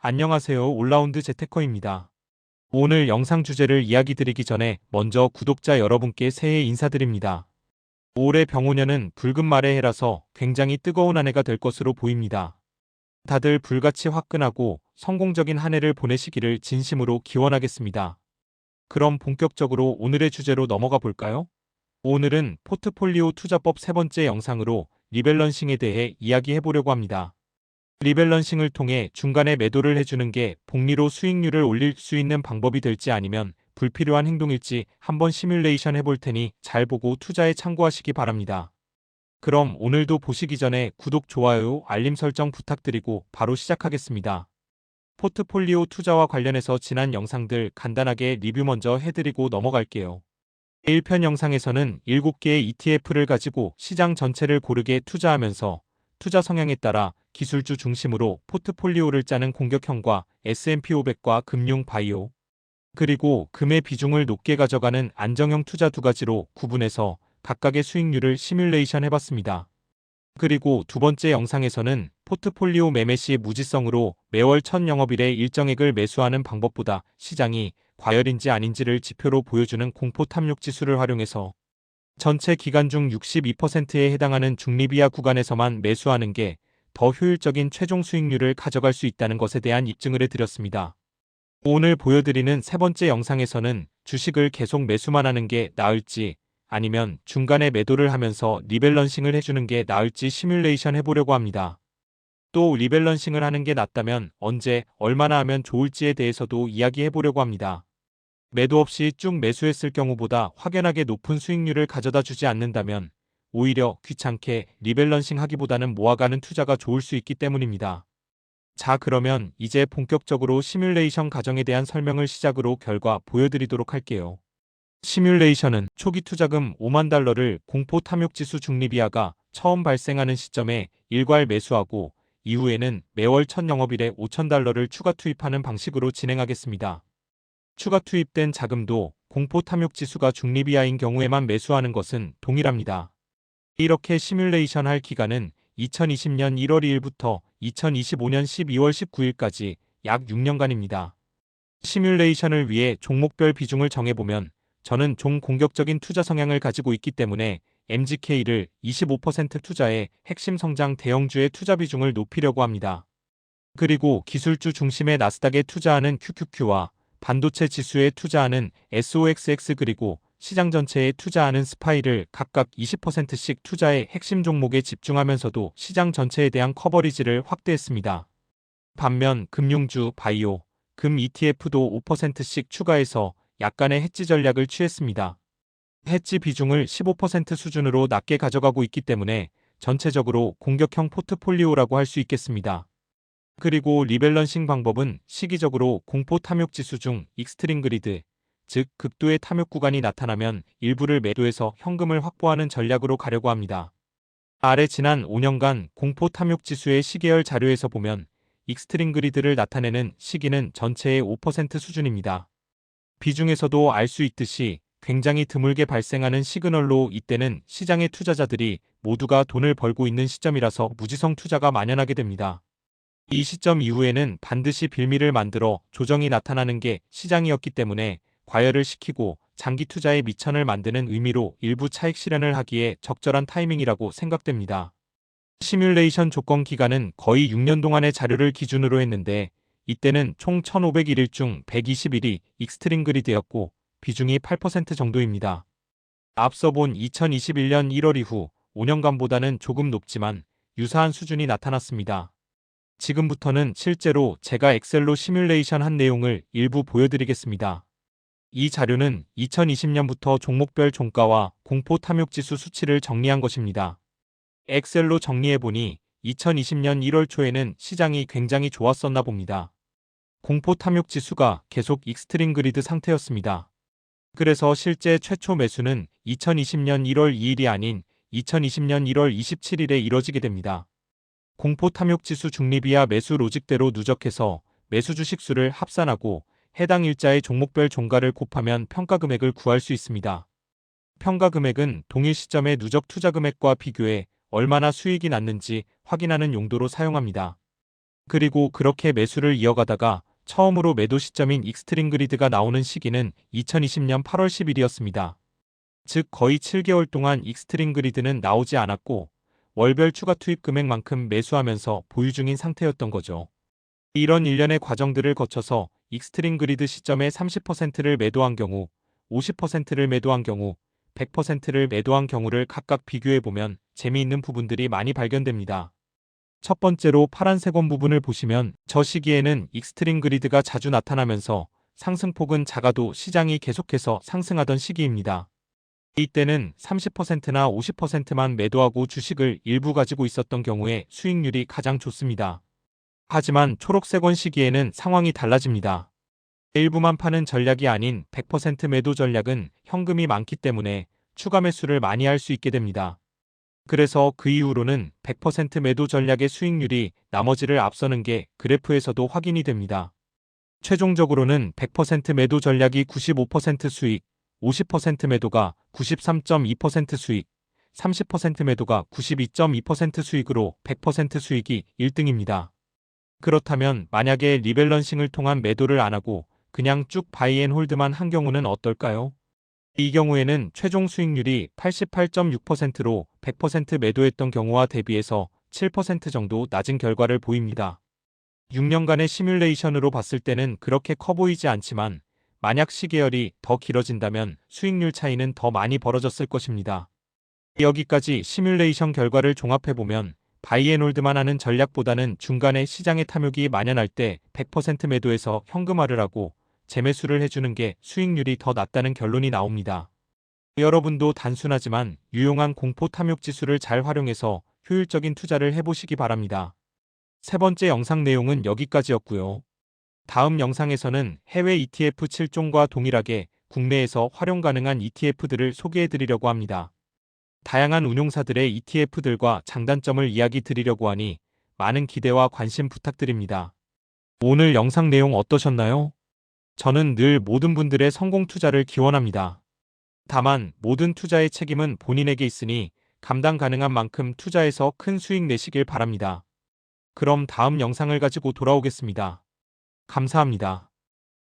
안녕하세요. 올라운드 재테커입니다. 오늘 영상 주제를 이야기 드리기 전에 먼저 구독자 여러분께 새해 인사드립니다. 올해 병오년은 붉은 말의 해라서 굉장히 뜨거운 한 해가 될 것으로 보입니다. 다들 불같이 화끈하고 성공적인 한 해를 보내시기를 진심으로 기원하겠습니다. 그럼 본격적으로 오늘의 주제로 넘어가 볼까요? 오늘은 포트폴리오 투자법 세 번째 영상으로 리밸런싱에 대해 이야기해 보려고 합니다. 리밸런싱을 통해 중간에 매도를 해주는 게 복리로 수익률을 올릴 수 있는 방법이 될지 아니면 불필요한 행동일지 한번 시뮬레이션 해볼 테니 잘 보고 투자에 참고하시기 바랍니다. 그럼 오늘도 보시기 전에 구독, 좋아요, 알림 설정 부탁드리고 바로 시작하겠습니다. 포트폴리오 투자와 관련해서 지난 영상들 간단하게 리뷰 먼저 해드리고 넘어갈게요. 1편 영상에서는 7개의 ETF를 가지고 시장 전체를 고르게 투자하면서 투자 성향에 따라 기술주 중심으로 포트폴리오를 짜는 공격형과 S&P 500과 금융 바이오, 그리고 금의 비중을 높게 가져가는 안정형 투자 두 가지로 구분해서 각각의 수익률을 시뮬레이션 해봤습니다. 그리고 두 번째 영상에서는 포트폴리오 매매 시 무지성으로 매월 첫 영업일에 일정액을 매수하는 방법보다 시장이 과열인지 아닌지를 지표로 보여주는 공포 탐욕 지수를 활용해서 전체 기간 중 62%에 해당하는 중립이하 구간에서만 매수하는 게 더 효율적인 최종 수익률을 가져갈 수 있다는 것에 대한 입증을 해드렸습니다. 오늘 보여드리는 세 번째 영상에서는 주식을 계속 매수만 하는 게 나을지 아니면 중간에 매도를 하면서 리밸런싱을 해주는 게 나을지 시뮬레이션 해보려고 합니다. 또 리밸런싱을 하는 게 낫다면 언제, 얼마나 하면 좋을지에 대해서도 이야기해보려고 합니다. 매도 없이 쭉 매수했을 경우보다 확연하게 높은 수익률을 가져다 주지 않는다면 오히려 귀찮게 리밸런싱 하기보다는 모아가는 투자가 좋을 수 있기 때문입니다. 자, 그러면 이제 본격적으로 시뮬레이션 과정에 대한 설명을 시작으로 결과 보여드리도록 할게요. 시뮬레이션은 초기 투자금 5만 달러를 공포 탐욕지수 중립이하가 처음 발생하는 시점에 일괄 매수하고 이후에는 매월 첫 영업일에 5천 달러를 추가 투입하는 방식으로 진행하겠습니다. 추가 투입된 자금도 공포 탐욕 지수가 중립이하인 경우에만 매수하는 것은 동일합니다. 이렇게 시뮬레이션 할 기간은 2020년 1월 2일부터 2025년 12월 19일까지 약 6년간입니다. 시뮬레이션을 위해 종목별 비중을 정해보면 저는 종 공격적인 투자 성향을 가지고 있기 때문에 MGK를 25% 투자해 핵심 성장 대형주의 투자 비중을 높이려고 합니다. 그리고 기술주 중심의 나스닥에 투자하는 QQQ와 반도체 지수에 투자하는 SOXX 그리고 시장 전체에 투자하는 스파이를 각각 20%씩 투자해 핵심 종목에 집중하면서도 시장 전체에 대한 커버리지를 확대했습니다. 반면 금융주, 바이오, 금 ETF도 5%씩 추가해서 약간의 해지 전략을 취했습니다. 해지 비중을 15% 수준으로 낮게 가져가고 있기 때문에 전체적으로 공격형 포트폴리오라고 할 수 있겠습니다. 그리고 리밸런싱 방법은 시기적으로 공포 탐욕 지수 중 익스트림 그리드, 즉 극도의 탐욕 구간이 나타나면 일부를 매도해서 현금을 확보하는 전략으로 가려고 합니다. 아래 지난 5년간 공포 탐욕 지수의 시계열 자료에서 보면 익스트림 그리드를 나타내는 시기는 전체의 5% 수준입니다. 비중에서도 알 수 있듯이 굉장히 드물게 발생하는 시그널로 이때는 시장의 투자자들이 모두가 돈을 벌고 있는 시점이라서 무지성 투자가 만연하게 됩니다. 이 시점 이후에는 반드시 빌미를 만들어 조정이 나타나는 게 시장이었기 때문에 과열을 시키고 장기 투자의 미천을 만드는 의미로 일부 차익 실현을 하기에 적절한 타이밍이라고 생각됩니다. 시뮬레이션 조건 기간은 거의 6년 동안의 자료를 기준으로 했는데 이때는 총 1501일 중 121일이 익스트림 그리드였고 비중이 8% 정도입니다. 앞서 본 2021년 1월 이후 5년간보다는 조금 높지만 유사한 수준이 나타났습니다. 지금부터는 실제로 제가 엑셀로 시뮬레이션 한 내용을 일부 보여드리겠습니다. 이 자료는 2020년부터 종목별 종가와 공포 탐욕지수 수치를 정리한 것입니다. 엑셀로 정리해보니 2020년 1월 초에는 시장이 굉장히 좋았었나 봅니다. 공포 탐욕지수가 계속 익스트림 그리드 상태였습니다. 그래서 실제 최초 매수는 2020년 1월 2일이 아닌 2020년 1월 27일에 이뤄지게 됩니다. 공포 탐욕 지수 중립이하 매수 로직대로 누적해서 매수 주식 수를 합산하고 해당 일자의 종목별 종가를 곱하면 평가 금액을 구할 수 있습니다. 평가 금액은 동일 시점의 누적 투자 금액과 비교해 얼마나 수익이 났는지 확인하는 용도로 사용합니다. 그리고 그렇게 매수를 이어가다가 처음으로 매도 시점인 익스트림 그리드가 나오는 시기는 2020년 8월 10일이었습니다. 즉 거의 7개월 동안 익스트림 그리드는 나오지 않았고 월별 추가 투입 금액만큼 매수하면서 보유 중인 상태였던 거죠. 이런 일련의 과정들을 거쳐서 익스트림 그리드 시점에 30%를 매도한 경우, 50%를 매도한 경우, 100%를 매도한 경우를 각각 비교해보면 재미있는 부분들이 많이 발견됩니다. 첫 번째로 파란색 원 부분을 보시면 저 시기에는 익스트림 그리드가 자주 나타나면서 상승폭은 작아도 시장이 계속해서 상승하던 시기입니다. 이때는 30%나 50%만 매도하고 주식을 일부 가지고 있었던 경우에 수익률이 가장 좋습니다. 하지만 초록색 원 시기에는 상황이 달라집니다. 일부만 파는 전략이 아닌 100% 매도 전략은 현금이 많기 때문에 추가 매수를 많이 할 수 있게 됩니다. 그래서 그 이후로는 100% 매도 전략의 수익률이 나머지를 앞서는 게 그래프에서도 확인이 됩니다. 최종적으로는 100% 매도 전략이 95% 수익, 50% 매도가 93.2% 수익, 30% 매도가 92.2% 수익으로 100% 수익이 1등입니다. 그렇다면 만약에 리밸런싱을 통한 매도를 안 하고 그냥 쭉 바이앤홀드만 한 경우는 어떨까요? 이 경우에는 최종 수익률이 88.6%로 100% 매도했던 경우와 대비해서 7% 정도 낮은 결과를 보입니다. 6년간의 시뮬레이션으로 봤을 때는 그렇게 커 보이지 않지만 만약 시계열이 더 길어진다면 수익률 차이는 더 많이 벌어졌을 것입니다. 여기까지 시뮬레이션 결과를 종합해보면 바이앤홀드만 하는 전략보다는 중간에 시장의 탐욕이 만연할 때 100% 매도해서 현금화를 하고 재매수를 해주는 게 수익률이 더 낮다는 결론이 나옵니다. 여러분도 단순하지만 유용한 공포 탐욕 지수를 잘 활용해서 효율적인 투자를 해보시기 바랍니다. 세 번째 영상 내용은 여기까지였고요. 다음 영상에서는 해외 ETF 7종과 동일하게 국내에서 활용 가능한 ETF들을 소개해드리려고 합니다. 다양한 운용사들의 ETF들과 장단점을 이야기 드리려고 하니 많은 기대와 관심 부탁드립니다. 오늘 영상 내용 어떠셨나요? 저는 늘 모든 분들의 성공 투자를 기원합니다. 다만 모든 투자의 책임은 본인에게 있으니 감당 가능한 만큼 투자해서 큰 수익 내시길 바랍니다. 그럼 다음 영상을 가지고 돌아오겠습니다. 감사합니다.